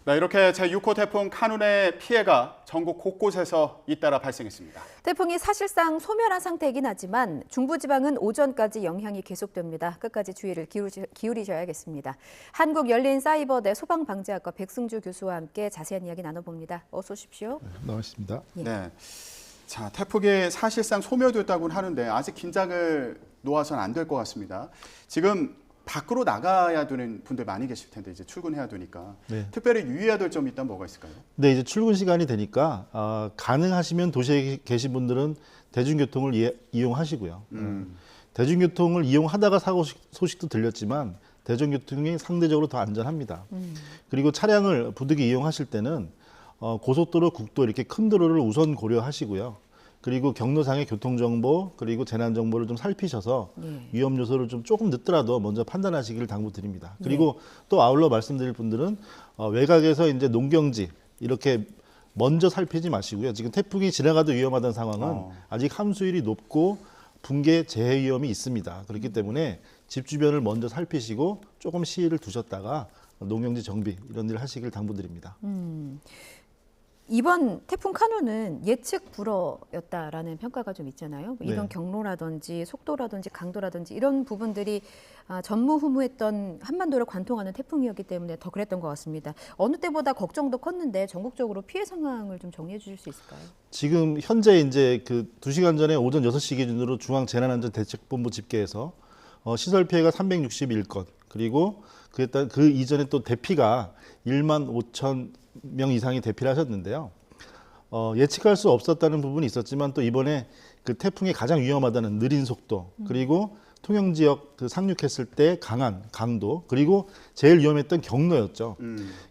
네, 이렇게 제6호 태풍 카눈의 피해가 전국 곳곳에서 잇따라 발생했습니다. 태풍이 사실상 소멸한 상태이긴 하지만 중부지방은 오전까지 영향이 계속됩니다. 끝까지 주의를 기울이셔야겠습니다. 한국열린사이버대 소방방재학과 백승주 교수와 함께 자세한 이야기 나눠봅니다. 어서 오십시오. 네, 나와 있습니다. 네. 자, 태풍이 사실상 소멸됐다고는 하는데 아직 긴장을 놓아서는 안 될 것 같습니다. 지금 밖으로 나가야 되는 분들 많이 계실 텐데 이제 출근해야 되니까 네. 특별히 유의해야 될 점이 있다면 뭐가 있을까요? 네, 이제 출근 시간이 되니까 가능하시면 도시에 계신 분들은 대중교통을 이용하시고요. 대중교통을 이용하다가 사고 소식도 들렸지만 대중교통이 상대적으로 더 안전합니다. 그리고 차량을 부득이 이용하실 때는 고속도로, 국도 이렇게 큰 도로를 우선 고려하시고요. 그리고 경로상의 교통정보 그리고 재난정보를 좀 살피셔서 위험 요소를 좀 조금 늦더라도 먼저 판단하시기를 당부드립니다. 그리고 또 아울러 말씀드릴 분들은 외곽에서 이제 농경지 이렇게 먼저 살피지 마시고요. 지금 태풍이 지나가도 위험하다는 상황은 아직 함수율이 높고 붕괴 재해 위험이 있습니다. 그렇기 때문에 집 주변을 먼저 살피시고 조금 시일을 두셨다가 농경지 정비 이런 일을 하시길 당부드립니다. 이번 태풍 카눈은 예측 불허였다라는 평가가 좀 있잖아요. 이동 경로라든지 속도라든지 강도라든지 이런 부분들이 전무후무했던 한반도를 관통하는 태풍이었기 때문에 더 그랬던 것 같습니다. 어느 때보다 걱정도 컸는데 전국적으로 피해 상황을 좀 정리해 주실 수 있을까요? 지금 현재 이제 그 2시간 전에 오전 6시 기준으로 중앙재난안전대책본부 집계에서 시설 피해가 361건 그리고 그 이전에 또 대피가 1만 5천 명 이상이 대피를 하셨는데요. 예측할 수 없었다는 부분이 있었지만 또 이번에 그 태풍이 가장 위험하다는 느린 속도 그리고 통영 지역 그 상륙했을 때 강한 강도 그리고 제일 위험했던 경로였죠.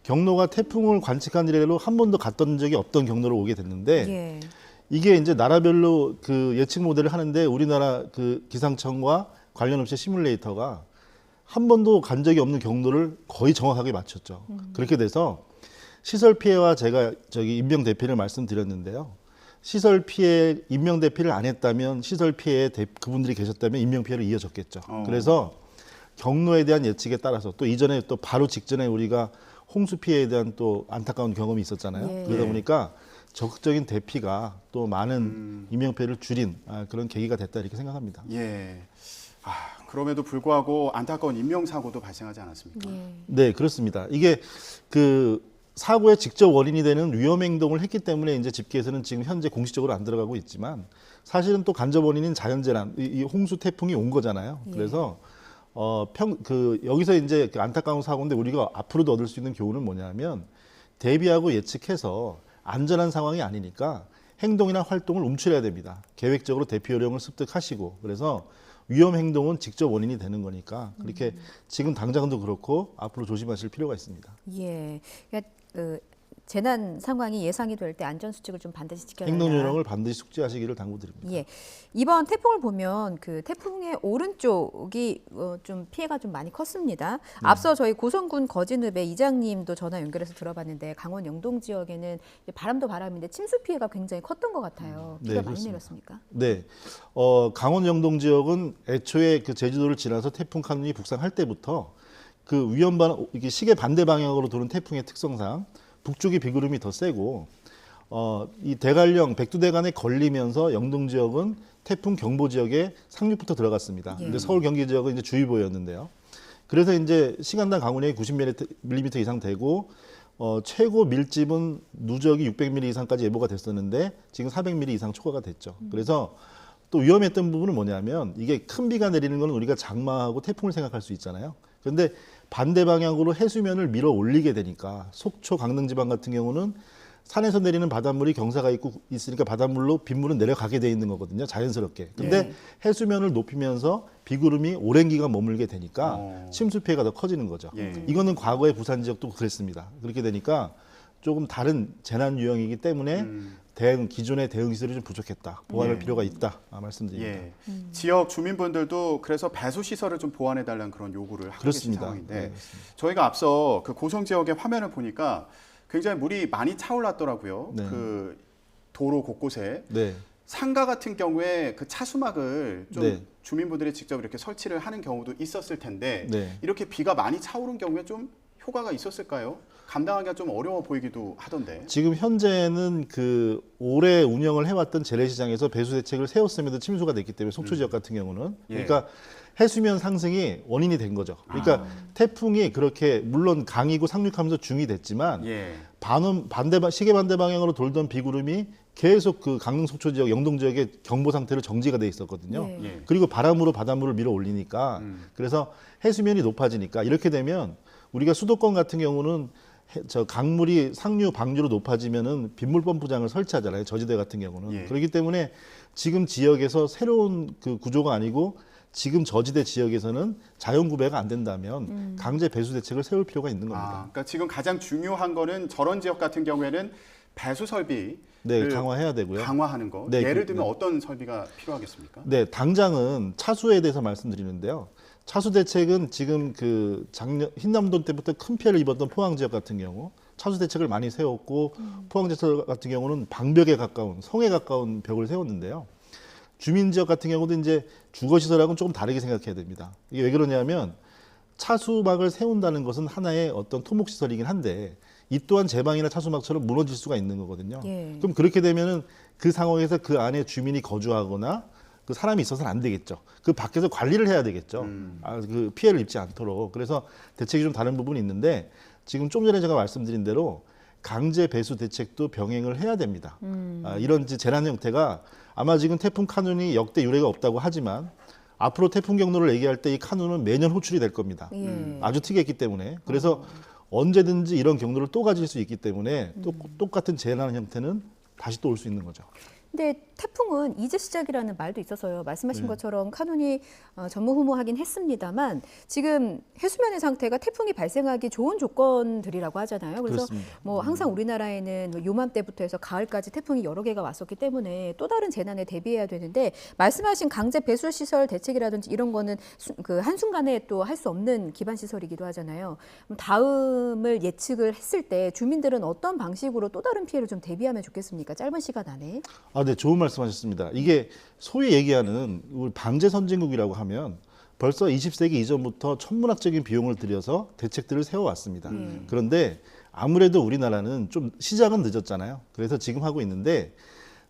경로가 태풍을 관측한 이래로 한 번도 갔던 적이 없던 경로로 오게 됐는데 이게 이제 나라별로 그 예측 모델을 하는데 우리나라 그 기상청과 관련 업체 시뮬레이터가 한 번도 간 적이 없는 경로를 거의 정확하게 맞췄죠. 그렇게 돼서 시설 피해와 제가 인명 대피를 말씀드렸는데요. 시설 피해 인명 대피를 안 했다면 시설 피해에 그분들이 계셨다면 인명 피해로 이어졌겠죠. 그래서 경로에 대한 예측에 따라서 또 이전에 또 바로 직전에 우리가 홍수 피해에 대한 또 안타까운 경험이 있었잖아요. 그러다 보니까 적극적인 대피가 또 많은 인명 피해를 줄인 그런 계기가 됐다 이렇게 생각합니다. 예. 그럼에도 불구하고 안타까운 인명사고도 발생하지 않았습니까? 네, 그렇습니다. 이게 그 사고의 직접 원인이 되는 위험 행동을 했기 때문에 이제 집계에서는 지금 현재 공식적으로 안 들어가고 있지만 사실은 또 간접 원인인 자연재난, 이 홍수 태풍이 온 거잖아요. 그래서 여기서 이제 그 안타까운 사고인데 우리가 앞으로도 얻을 수 있는 교훈은 뭐냐면 대비하고 예측해서 안전한 상황이 아니니까 행동이나 활동을 움츠려야 됩니다. 계획적으로 대피 요령을 습득하시고 그래서 위험 행동은 직접 원인이 되는 거니까 그렇게 지금 당장도 그렇고 앞으로 조심하실 필요가 있습니다. 예, 그러니까 재난 상황이 예상이 될 때 안전 수칙을 좀 반드시 지켜야 한다. 행동 요령을 반드시 숙지하시기를 당부드립니다. 예, 이번 태풍을 보면 그 태풍의 오른쪽이 좀 피해가 좀 많이 컸습니다. 앞서 저희 고성군 거진읍의 이장님도 전화 연결해서 들어봤는데 강원 영동 지역에는 바람도 바람인데 침수 피해가 굉장히 컸던 것 같아요. 비가 많이 내렸습니까? 네, 강원 영동 지역은 애초에 그 제주도를 지나서 태풍 카눈이 북상할 때부터 그 이게 시계 반대 방향으로 도는 태풍의 특성상 북쪽이 비구름이 더 세고 이 대관령 백두대간에 걸리면서 영동 지역은 태풍 경보 지역에 상륙부터 들어갔습니다. 근데 서울 경기 지역은 이제 주의보였는데요. 그래서 이제 시간당 강우량이 90mm 이상 되고 최고 밀집은 누적이 600mm 이상까지 예보가 됐었는데 지금 400mm 이상 초과가 됐죠. 그래서 또 위험했던 부분은 뭐냐면 이게 큰 비가 내리는 건 우리가 장마하고 태풍을 생각할 수 있잖아요. 그런데 반대 방향으로 해수면을 밀어 올리게 되니까 속초, 강릉 지방 같은 경우는 산에서 내리는 바닷물이 경사가 있으니까 바닷물로 빗물은 내려가게 돼 있는 거거든요. 자연스럽게. 근데 해수면을 높이면서 비구름이 오랜 기간 머물게 되니까 침수 피해가 더 커지는 거죠. 이거는 과거의 부산 지역도 그랬습니다. 그렇게 되니까 조금 다른 재난 유형이기 때문에 기존의 대응 시설이 좀 부족했다. 보완할 필요가 있다. 말씀드립니다. 지역 주민분들도 그래서 배수 시설을 좀 보완해 달라는 그런 요구를 하고 계신 상황인데 저희가 앞서 그 고성 지역의 화면을 보니까 굉장히 물이 많이 차올랐더라고요. 그 도로 곳곳에. 상가 같은 경우에 그 차수막을 좀 주민분들이 직접 이렇게 설치를 하는 경우도 있었을 텐데 이렇게 비가 많이 차오른 경우에 좀 효과가 있었을까요? 감당하기가 좀 어려워 보이기도 하던데. 지금 현재는 그 오래 운영을 해왔던 재래시장에서 배수 대책을 세웠음에도 침수가 됐기 때문에 속초 지역 같은 경우는 예. 그러니까 해수면 상승이 원인이 된 거죠. 그러니까 태풍이 그렇게 물론 강이고 상륙하면서 중이 됐지만 예. 시계 반대 방향으로 돌던 비구름이 계속 그 강릉 속초 지역, 영동 지역에 경보 상태로 정지가 돼 있었거든요. 예. 예. 그리고 바람으로 바닷물을 밀어 올리니까 그래서 해수면이 높아지니까 이렇게 되면 우리가 수도권 같은 경우는 저 강물이 상류, 방류로 높아지면은 빗물 펌프장을 설치하잖아요. 저지대 같은 경우는. 예. 그렇기 때문에 지금 지역에서 새로운 그 구조가 아니고 지금 저지대 지역에서는 자연 구배가 안 된다면 강제 배수 대책을 세울 필요가 있는 겁니다. 그러니까 지금 가장 중요한 거는 저런 지역 같은 경우에는 배수 설비 네, 강화해야 되고요. 강화하는 거. 네, 예를 들면 네. 어떤 설비가 필요하겠습니까? 네, 당장은 차수에 대해서 말씀드리는데요. 차수 대책은 지금 그 작년 흰남도 때부터 큰 피해를 입었던 포항 지역 같은 경우 차수 대책을 많이 세웠고 포항 지역 같은 경우는 방벽에 가까운 성에 가까운 벽을 세웠는데요. 주민 지역 같은 경우도 이제 주거 시설하고는 조금 다르게 생각해야 됩니다. 이게 왜 그러냐면 차수막을 세운다는 것은 하나의 어떤 토목 시설이긴 한데 이 또한 제방이나 차수막처럼 무너질 수가 있는 거거든요. 예. 그럼 그렇게 되면은 그 상황에서 그 안에 주민이 거주하거나 그 사람이 있어서는 안 되겠죠. 그 밖에서 관리를 해야 되겠죠. 그 피해를 입지 않도록. 그래서 대책이 좀 다른 부분이 있는데 지금 좀 전에 제가 말씀드린 대로 강제 배수 대책도 병행을 해야 됩니다. 이런 재난 형태가 아마 지금 태풍 카눈이 역대 유례가 없다고 하지만 앞으로 태풍 경로를 얘기할 때 이 카눈은 매년 호출이 될 겁니다. 예. 아주 특이했기 때문에. 그래서 언제든지 이런 경로를 또 가질 수 있기 때문에 똑같은 재난 형태는 다시 또 올 수 있는 거죠. 근데 태풍은 이제 시작이라는 말도 있어서요. 말씀하신 네. 것처럼 카눈이 전무후무하긴 했습니다만 지금 해수면의 상태가 태풍이 발생하기 좋은 조건들이라고 하잖아요. 그래서 그렇습니다. 뭐 항상 우리나라에는 요맘때부터 해서 가을까지 태풍이 여러 개가 왔었기 때문에 또 다른 재난에 대비해야 되는데 말씀하신 강제 배수 시설 대책이라든지 이런 거는 그 한순간에 또 할 수 없는 기반 시설이기도 하잖아요. 그럼 다음을 예측을 했을 때 주민들은 어떤 방식으로 또 다른 피해를 좀 대비하면 좋겠습니까? 짧은 시간 안에. 네, 좋은 말씀하셨습니다. 이게 소위 얘기하는 우리 방제 선진국이라고 하면 벌써 20세기 이전부터 천문학적인 비용을 들여서 대책들을 세워왔습니다. 그런데 아무래도 우리나라는 좀 시작은 늦었잖아요. 그래서 지금 하고 있는데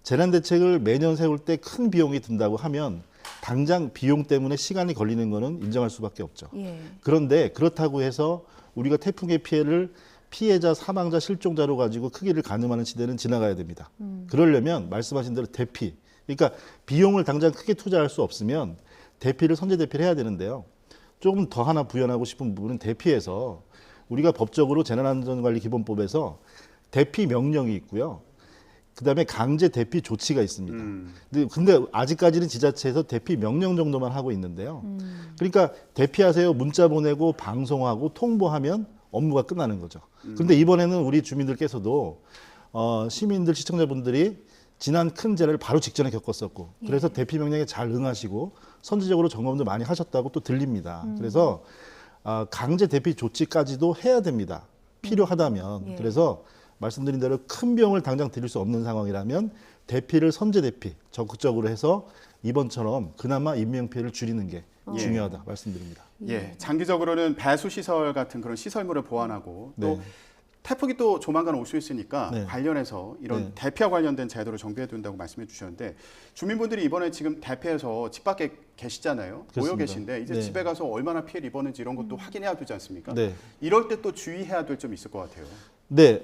재난 대책을 매년 세울 때 큰 비용이 든다고 하면 당장 비용 때문에 시간이 걸리는 거는 인정할 수밖에 없죠. 예. 그런데 그렇다고 해서 우리가 태풍의 피해를 피해자, 사망자, 실종자로 가지고 크기를 가늠하는 시대는 지나가야 됩니다. 그러려면 말씀하신 대로 대피, 그러니까 비용을 당장 크게 투자할 수 없으면 대피를 선제 대피를 해야 되는데요. 조금 더 하나 부연하고 싶은 부분은 대피에서 우리가 법적으로 재난안전관리기본법에서 대피 명령이 있고요. 그다음에 강제 대피 조치가 있습니다. 근데 아직까지는 지자체에서 대피 명령 정도만 하고 있는데요. 그러니까 대피하세요 문자 보내고 방송하고 통보하면 업무가 끝나는 거죠. 그런데 이번에는 우리 주민들께서도 시민들, 시청자분들이 지난 큰 재난을 바로 직전에 겪었었고 그래서 대피 명령에 잘 응하시고 선제적으로 점검도 많이 하셨다고 또 들립니다. 그래서 강제 대피 조치까지도 해야 됩니다. 필요하다면. 예. 그래서 말씀드린 대로 큰 비용을 당장 드릴 수 없는 상황이라면 대피를 선제 대피 적극적으로 해서 이번처럼 그나마 인명 피해를 줄이는 게 중요하다 말씀드립니다. 예, 장기적으로는 배수 시설 같은 그런 시설물을 보완하고 또 네. 태풍이 또 조만간 올 수 있으니까 네. 관련해서 이런 네. 대피와 관련된 제도를 정비해 둔다고 말씀해 주셨는데 주민분들이 이번에 지금 대피해서 집 밖에 계시잖아요. 모여 그렇습니다. 계신데 이제 네. 집에 가서 얼마나 피해를 입었는지 이런 것도 확인해야 되지 않습니까? 네. 이럴 때 또 주의해야 될 점이 있을 것 같아요. 네,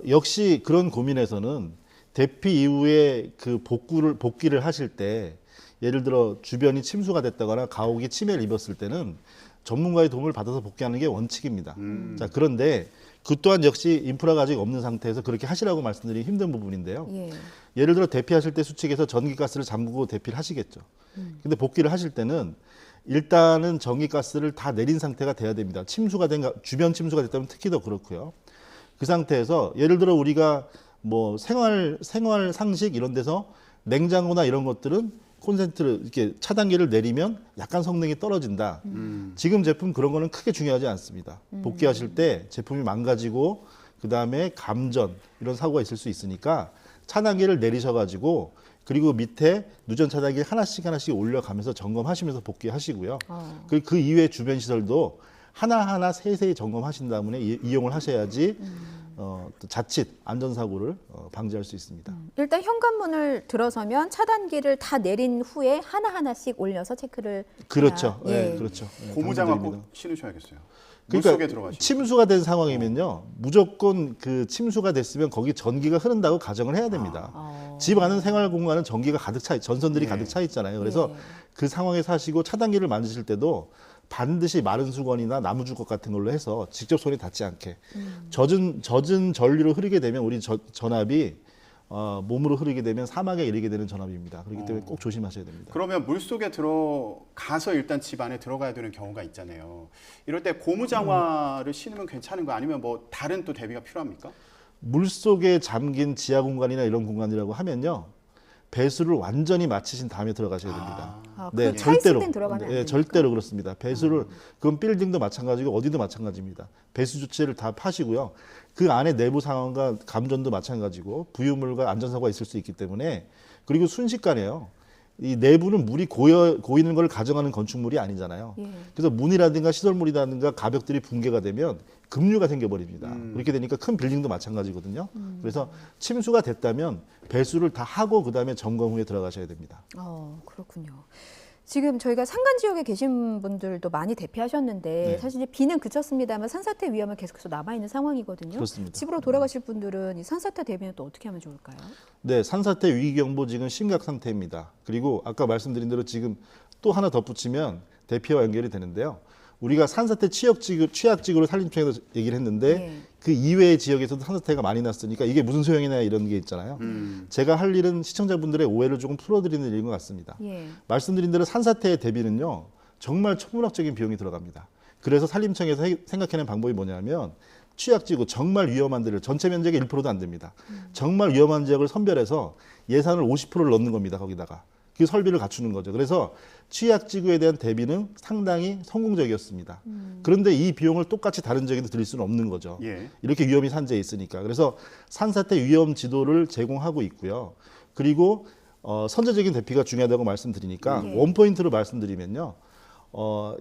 역시 그런 고민에서는 대피 이후에 그 복귀를 하실 때 예를 들어 주변이 침수가 됐다거나 가옥이 침해를 입었을 때는 전문가의 도움을 받아서 복귀하는 게 원칙입니다. 자, 그런데 그 또한 역시 인프라가 아직 없는 상태에서 그렇게 하시라고 말씀드리기 힘든 부분인데요. 예. 예를 들어 대피하실 때 수측에서 전기가스를 잠그고 대피를 하시겠죠. 근데 복귀를 하실 때는 일단은 전기가스를 다 내린 상태가 돼야 됩니다. 주변 침수가 됐다면 특히 더 그렇고요. 그 상태에서 예를 들어 우리가 뭐 생활 상식 이런 데서 냉장고나 이런 것들은 콘센트를 이렇게 차단기를 내리면 약간 성능이 떨어진다. 지금 제품 그런 거는 크게 중요하지 않습니다. 복귀하실 때 제품이 망가지고 그다음에 감전 이런 사고가 있을 수 있으니까 차단기를 내리셔가지고 그리고 밑에 누전 차단기 하나씩 올려가면서 점검하시면서 복귀하시고요. 그 이외의 주변 시설도 하나하나 세세히 점검하신 다음에 이용을 하셔야지 또 자칫 안전사고를 방지할 수 있습니다. 일단 현관문을 들어서면 차단기를 다 내린 후에 하나하나씩 올려서 체크를 그렇죠. 해야, 예. 네, 그렇죠. 네, 고무장갑 꼭 당부드립니다. 신으셔야겠어요. 그러니까 물속에 들어가시면. 침수가 된 상황이면요, 무조건 그 침수가 됐으면 거기 전기가 흐른다고 가정을 해야 됩니다. 집 안은 생활 공간은 전기가 가득 전선들이 예. 가득 차 있잖아요. 그래서 예. 그 상황에 사시고 차단기를 만드실 때도 반드시 마른 수건이나 나무 주걱 같은 걸로 해서 직접 손에 닿지 않게 젖은 전류로 흐르게 되면 우리 전압이 몸으로 흐르게 되면 사막에 이르게 되는 전압입니다. 그렇기 때문에 꼭 조심하셔야 됩니다. 그러면 물속에 들어가서 일단 집 안에 들어가야 되는 경우가 있잖아요. 이럴 때 고무장화를 신으면 괜찮은 거 아니면 뭐 다른 또 대비가 필요합니까? 물속에 잠긴 지하 공간이나 이런 공간이라고 하면요, 배수를 완전히 마치신 다음에 들어가셔야 됩니다. 그 차 있을 땐 들어가면 안 네, 됩니까? 절대로 그렇습니다. 배수를 그건 빌딩도 마찬가지고 어디도 마찬가지입니다. 배수 조치를 다 파시고요. 그 안에 내부 상황과 감전도 마찬가지고 부유물과 안전사고가 있을 수 있기 때문에, 그리고 순식간에요, 이 내부는 물이 고이는 걸 가정하는 건축물이 아니잖아요. 예. 그래서 문이라든가 시설물이라든가 가벽들이 붕괴가 되면 급류가 생겨버립니다. 그렇게 되니까 큰 빌딩도 마찬가지거든요. 그래서 침수가 됐다면 배수를 다 하고 그다음에 점검 후에 들어가셔야 됩니다. 그렇군요. 지금 저희가 산간 지역에 계신 분들도 많이 대피하셨는데 네. 사실 이제 비는 그쳤습니다만 산사태 위험은 계속해서 남아 있는 상황이거든요. 그렇습니다. 집으로 돌아가실 분들은 이 산사태 대비는 또 어떻게 하면 좋을까요? 네, 산사태 위기경보 지금 심각 상태입니다. 그리고 아까 말씀드린 대로 지금 또 하나 덧붙이면 대피와 연결이 되는데요. 우리가 산사태 취약지구로 산림청에서 얘기를 했는데 예. 그 이외의 지역에서도 산사태가 많이 났으니까 이게 무슨 소용이냐 이런 게 있잖아요. 제가 할 일은 시청자분들의 오해를 조금 풀어드리는 일인 것 같습니다. 예. 말씀드린 대로 산사태의 대비는요, 정말 천문학적인 비용이 들어갑니다. 그래서 산림청에서 생각해낸 방법이 뭐냐면, 취약지구 정말 위험한 데를, 전체 면적의 1%도 안 됩니다. 정말 위험한 지역을 선별해서 예산을 50%를 넣는 겁니다. 거기다가 그 설비를 갖추는 거죠. 그래서 취약지구에 대한 대비는 상당히 성공적이었습니다. 그런데 이 비용을 똑같이 다른 지역에도 들일 수는 없는 거죠. 예. 이렇게 위험이 산재에 있으니까. 그래서 산사태 위험 지도를 제공하고 있고요. 그리고 선제적인 대피가 중요하다고 말씀드리니까 예. 원포인트로 말씀드리면요,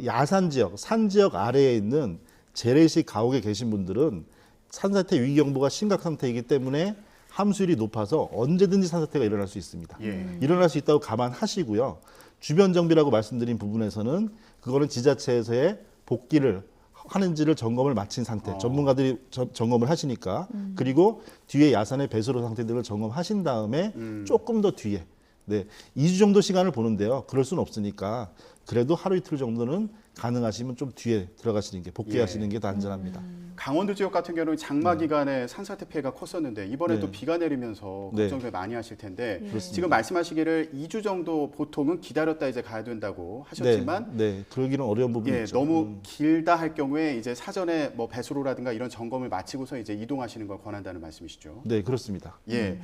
야산 지역, 산 지역 아래에 있는 재래식 가옥에 계신 분들은 산사태 위기경보가 심각 상태이기 때문에 함수율이 높아서 언제든지 산사태가 일어날 수 있습니다. 예. 일어날 수 있다고 감안하시고요. 주변 정비라고 말씀드린 부분에서는 그거는 지자체에서의 복귀를 하는지를 점검을 마친 상태, 전문가들이 점검을 하시니까, 그리고 뒤에 야산의 배수로 상태 등을 점검하신 다음에 조금 더 뒤에, 네, 2주 정도 시간을 보는데요. 그럴 수는 없으니까 그래도 하루 이틀 정도는 가능하시면 좀 뒤에 들어가시는 게, 복귀하시는 게 더 안전합니다. 강원도 지역 같은 경우는 장마 기간에 산사태 피해가 컸었는데 이번에 네. 또 비가 내리면서 네. 걱정들 많이 하실 텐데 그렇습니다. 지금 말씀하시기를 2주 정도 보통은 기다렸다 이제 가야 된다고 하셨지만 네, 그러기는 어려운 부분이 예, 있죠. 너무 길다 할 경우에 이제 사전에 뭐 배수로라든가 이런 점검을 마치고서 이제 이동하시는 걸 권한다는 말씀이시죠. 네, 그렇습니다. 예.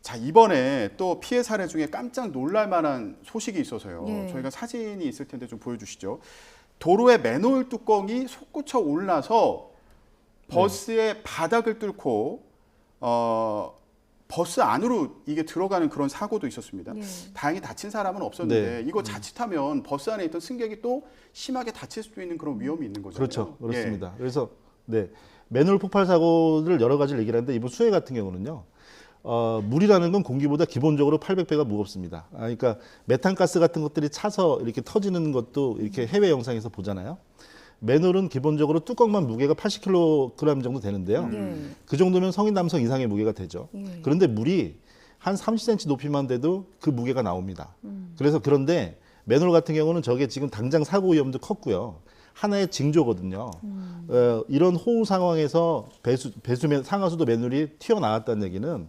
자, 이번에 또 피해 사례 중에 깜짝 놀랄 만한 소식이 있어서요. 예. 저희가 사진이 있을 텐데 좀 보여주시죠. 도로의 맨홀 뚜껑이 솟구쳐 올라서 버스의 바닥을 뚫고 버스 안으로 이게 들어가는 그런 사고도 있었습니다. 예. 다행히 다친 사람은 없었는데 네. 이거 자칫하면 버스 안에 있던 승객이 또 심하게 다칠 수도 있는 그런 위험이 있는 거죠. 그렇죠. 그렇습니다. 그래서 네, 맨홀 폭발 사고를 여러 가지를 얘기를 하는데 이번 수해 같은 경우는요. 물이라는 건 공기보다 기본적으로 800배가 무겁습니다. 그러니까 메탄가스 같은 것들이 차서 이렇게 터지는 것도 이렇게 해외 영상에서 보잖아요. 맨홀은 기본적으로 뚜껑만 무게가 80kg 정도 되는데요. 예. 그 정도면 성인 남성 이상의 무게가 되죠. 예. 그런데 물이 한 30cm 높이만 돼도 그 무게가 나옵니다. 그래서 그런데 맨홀 같은 경우는 저게 지금 당장 사고 위험도 컸고요. 하나의 징조거든요. 이런 호우 상황에서 상하수도 맨홀이 튀어나왔다는 얘기는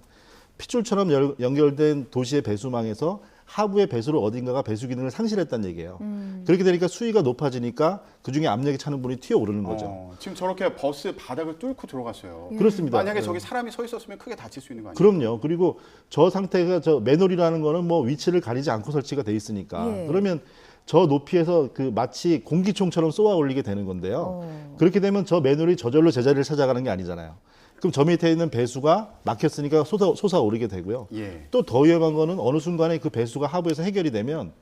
핏줄처럼 연결된 도시의 배수망에서 하부의 배수로 어딘가가 배수 기능을 상실했다는 얘기예요. 그렇게 되니까 수위가 높아지니까 그중에 압력이 차는 분이 튀어오르는 거죠. 지금 저렇게 버스 바닥을 뚫고 들어갔어요. 그렇습니다. 만약에 네. 저기 사람이 서 있었으면 크게 다칠 수 있는 거 아니에요? 그럼요. 그리고 저 상태가 저 맨홀이라는 거는 뭐 위치를 가리지 않고 설치가 돼 있으니까 예. 그러면 저 높이에서 그 마치 공기총처럼 쏘아 올리게 되는 건데요. 그렇게 되면 저 맨홀이 저절로 제자리를 찾아가는 게 아니잖아요. 그럼 저 밑에 있는 배수가 막혔으니까 솟아오르게 되고요. 예. 또 더 위험한 거는 어느 순간에 그 배수가 하부에서 해결이 되면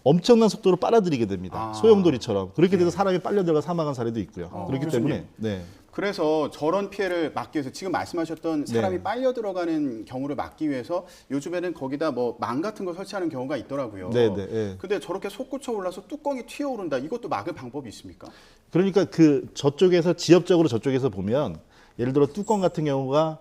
엄청난 속도로 빨아들이게 됩니다. 아. 소용돌이처럼. 그렇게 돼서 네. 사람이 빨려 들어가 사망한 사례도 있고요. 그렇기 교수님. 때문에 네. 그래서 저런 피해를 막기 위해서 지금 말씀하셨던 사람이 네. 빨려 들어가는 경우를 막기 위해서 요즘에는 거기다 뭐 망 같은 거 설치하는 경우가 있더라고요. 네, 네, 네. 근데 저렇게 솟구쳐 올라서 뚜껑이 튀어오른다. 이것도 막을 방법이 있습니까? 그러니까 그 저쪽에서 지역적으로 저쪽에서 보면 예를 들어 뚜껑 같은 경우가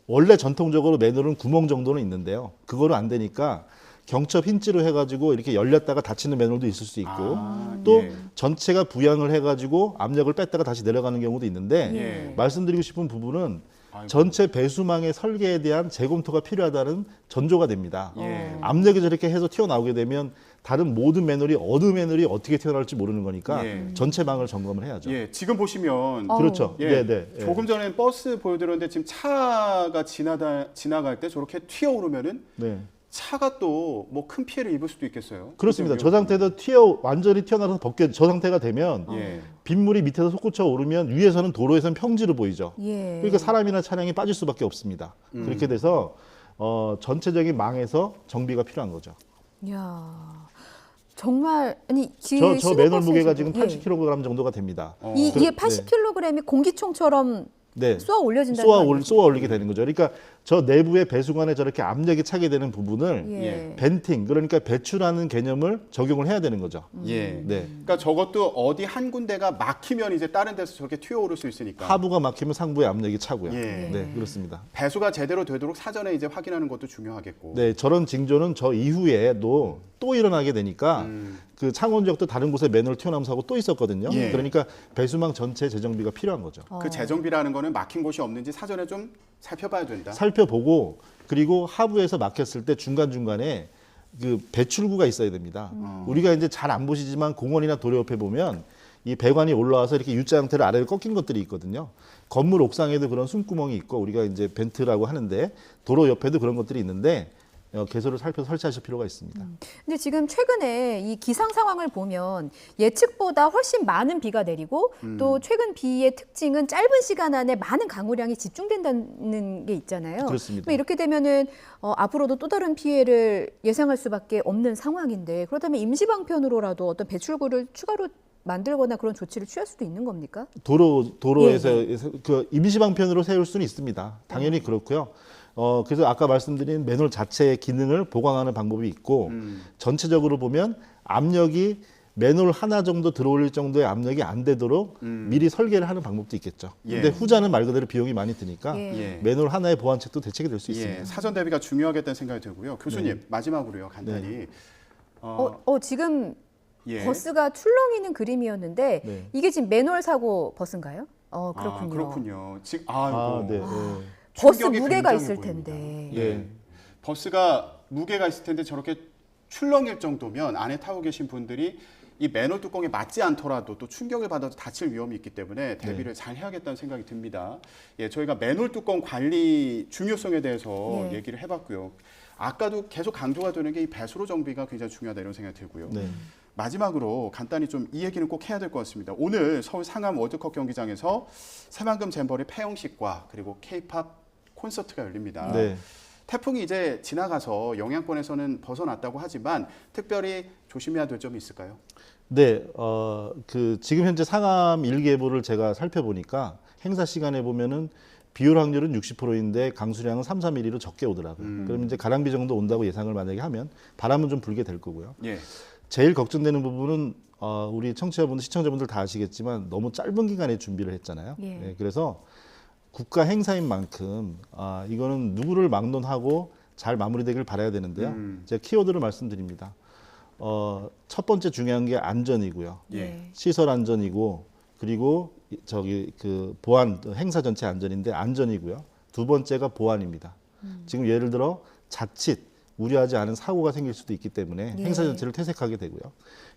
원래 전통적으로 맨홀은 구멍 정도는 있는데요. 그거는 안 되니까 경첩 힌지로 해가지고 이렇게 열렸다가 닫히는 맨홀도 있을 수 있고 또 예. 전체가 부양을 해가지고 압력을 뺐다가 다시 내려가는 경우도 있는데 예. 말씀드리고 싶은 부분은 아이고. 전체 배수망의 설계에 대한 재검토가 필요하다는 전조가 됩니다. 예. 압력이 저렇게 해서 튀어나오게 되면 다른 모든 맨홀이 어느 맨홀이 어떻게 튀어나올지 모르는 거니까 예. 전체 망을 점검을 해야죠. 예, 지금 보시면 그렇죠. 예, 네, 네. 예. 조금 전에 버스 보여드렸는데 지금 차가 지나갈 때 저렇게 튀어오르면은 네. 차가 또 뭐 큰 피해를 입을 수도 있겠어요. 그렇습니다. 그죠? 저 상태에서 완전히 튀어나와서 저 상태가 되면 예. 빗물이 밑에서 솟구쳐 오르면 위에서는 도로에서는 평지로 보이죠. 예. 그러니까 사람이나 차량이 빠질 수밖에 없습니다. 그렇게 돼서 전체적인 망에서 정비가 필요한 거죠. 야 정말 아니 저 맨홀 무게가 지금 예. 80kg 정도가 됩니다. 이게 80kg이 공기총처럼 네. 쏘아 올려진다는 거 아니에요? 쏘아 올리게 되는 거죠. 그러니까 저 내부의 배수관에 저렇게 압력이 차게 되는 부분을 예. 벤팅, 그러니까 배출하는 개념을 적용을 해야 되는 거죠. 예. 네. 그러니까 저것도 어디 한 군데가 막히면 이제 다른 데서 저렇게 튀어오를 수 있으니까. 하부가 막히면 상부의 압력이 차고요. 예. 네, 그렇습니다. 배수가 제대로 되도록 사전에 이제 확인하는 것도 중요하겠고. 네, 저런 징조는 저 이후에도 또 일어나게 되니까 그 창원 지역도 다른 곳에 맨홀 튀어나온 사고 또 있었거든요. 예. 그러니까 배수망 전체 재정비가 필요한 거죠. 그 재정비라는 거는 막힌 곳이 없는지 사전에 좀 살펴봐야 된다. 살펴보고 그리고 하부에서 막혔을 때 중간중간에 그 배출구가 있어야 됩니다. 우리가 이제 잘 안 보시지만 공원이나 도로 옆에 보면 이 배관이 올라와서 이렇게 U자 형태로 아래로 꺾인 것들이 있거든요. 건물 옥상에도 그런 숨구멍이 있고 우리가 이제 벤트라고 하는데 도로 옆에도 그런 것들이 있는데 개소를 살펴서 설치하실 필요가 있습니다. 근데 지금 최근에 이 기상 상황을 보면 예측보다 훨씬 많은 비가 내리고 또 최근 비의 특징은 짧은 시간 안에 많은 강우량이 집중된다는 게 있잖아요. 그렇습니다. 이렇게 되면은 앞으로도 또 다른 피해를 예상할 수밖에 없는 상황인데 그렇다면 임시 방편으로라도 어떤 배출구를 추가로 만들거나 그런 조치를 취할 수도 있는 겁니까? 도로에서 그 임시 방편으로 세울 수는 있습니다. 당연히 그렇고요. 그래서 아까 말씀드린 맨홀 자체의 기능을 보강하는 방법이 있고 전체적으로 보면 압력이 맨홀 하나 정도 들어올릴 정도의 압력이 안 되도록 미리 설계를 하는 방법도 있겠죠. 예. 근데 후자는 말 그대로 비용이 많이 드니까 예. 맨홀 하나의 보완책도 대책이 될 수 있습니다. 예. 사전 대비가 중요하겠다는 생각이 들고요. 교수님 마지막으로요, 간단히. 지금 예. 버스가 출렁이는 그림이었는데 네. 이게 지금 맨홀 사고 버스인가요? 그렇군요. 아, 그렇군요. 지금 네. 버스 충격이 무게가 굉장히 있을 보입니다. 텐데. 예. 버스가 무게가 있을 텐데 저렇게 출렁일 정도면 안에 타고 계신 분들이 이 맨홀 뚜껑에 맞지 않더라도 또 충격을 받아서 다칠 위험이 있기 때문에 대비를 잘 해야겠다는 생각이 듭니다. 예, 저희가 맨홀 뚜껑 관리 중요성에 대해서 네. 얘기를 해봤고요. 아까도 계속 강조가 되는 게 이 배수로 정비가 굉장히 중요하다 이런 생각이 들고요. 네. 마지막으로 간단히 좀 이 얘기는 꼭 해야 될 것 같습니다. 오늘 서울 상암 월드컵 경기장에서 새만금 잼버리 폐영식과 그리고 K-팝 콘서트가 열립니다. 네. 태풍이 이제 지나가서 영향권에서는 벗어났다고 하지만 특별히 조심해야 될 점이 있을까요? 네, 지금 현재 상암 일개부를 제가 살펴보니까 행사 시간에 보면은 비올 확률은 60%인데 강수량은 3, 4mm로 적게 오더라고요. 그럼 이제 가랑비 정도 온다고 예상을 만약에 하면 바람은 좀 불게 될 거고요. 예. 제일 걱정되는 부분은 우리 청취자분들, 시청자분들 다 아시겠지만 너무 짧은 기간에 준비를 했잖아요. 예. 네, 그래서 국가 행사인 만큼 이거는 누구를 막론하고 잘 마무리되길 바라야 되는데요. 제가 키워드를 말씀드립니다. 첫 번째 중요한 게 안전이고요. 예. 시설 안전이고 그리고 보안 행사 전체 안전인데 안전이고요. 두 번째가 보안입니다. 지금 예를 들어 자칫 우려하지 않은 사고가 생길 수도 있기 때문에 예. 행사 전체를 퇴색하게 되고요.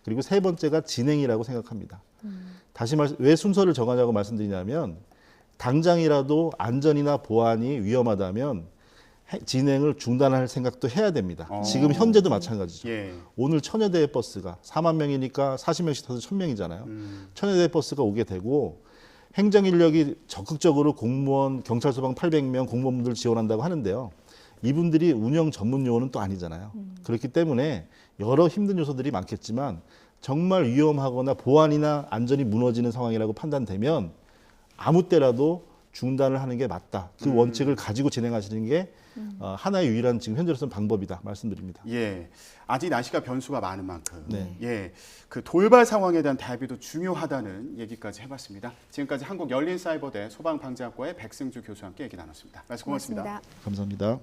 그리고 세 번째가 진행이라고 생각합니다. 왜 순서를 정하냐고 말씀드리냐면 당장이라도 안전이나 보안이 위험하다면 진행을 중단할 생각도 해야 됩니다. 지금 현재도 마찬가지죠. 예. 오늘 1000여 대의 버스가 4만 명이니까 40명씩 타서 1000명이잖아요. 1000여 대의 버스가 오게 되고 행정 인력이 적극적으로 공무원, 경찰 소방 800명 공무원분들 지원한다고 하는데요. 이분들이 운영 전문 요원은 또 아니잖아요. 그렇기 때문에 여러 힘든 요소들이 많겠지만 정말 위험하거나 보안이나 안전이 무너지는 상황이라고 판단되면 아무 때라도 중단을 하는 게 맞다. 그 원칙을 가지고 진행하시는 게 하나의 유일한 지금 현재로서는 방법이다 말씀드립니다. 예, 아직 날씨가 변수가 많은 만큼 네. 예, 그 돌발 상황에 대한 대비도 중요하다는 얘기까지 해봤습니다. 지금까지 한국열린사이버대 소방방재학과의 백승주 교수와 함께 얘기 나눴습니다. 말씀 고맙습니다. 감사합니다.